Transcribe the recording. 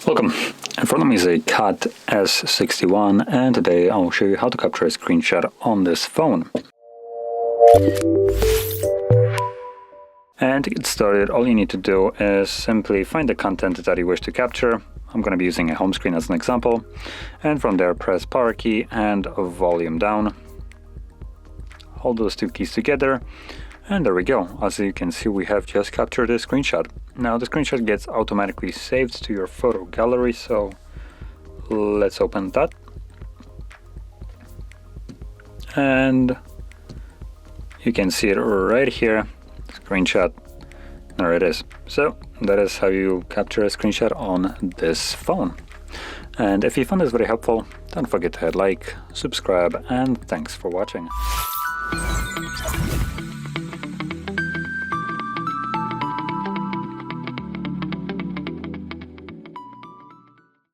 Welcome. In front of me is a CAT S61 and today I'll show you how to capture a screenshot on this phone. And to get started, all you need to do is simply find the content that you wish to capture. I'm going to be using a home screen as an example. And from there press power key and volume down. Hold those two keys together. And there we go. As you can see, we have just captured a screenshot. Now the screenshot gets automatically saved to your photo gallery, so let's open that. And you can see it right here, screenshot. There it is. So that is how you capture a screenshot on this phone. And if you found this very helpful, don't forget to hit like, subscribe, and thanks for watching.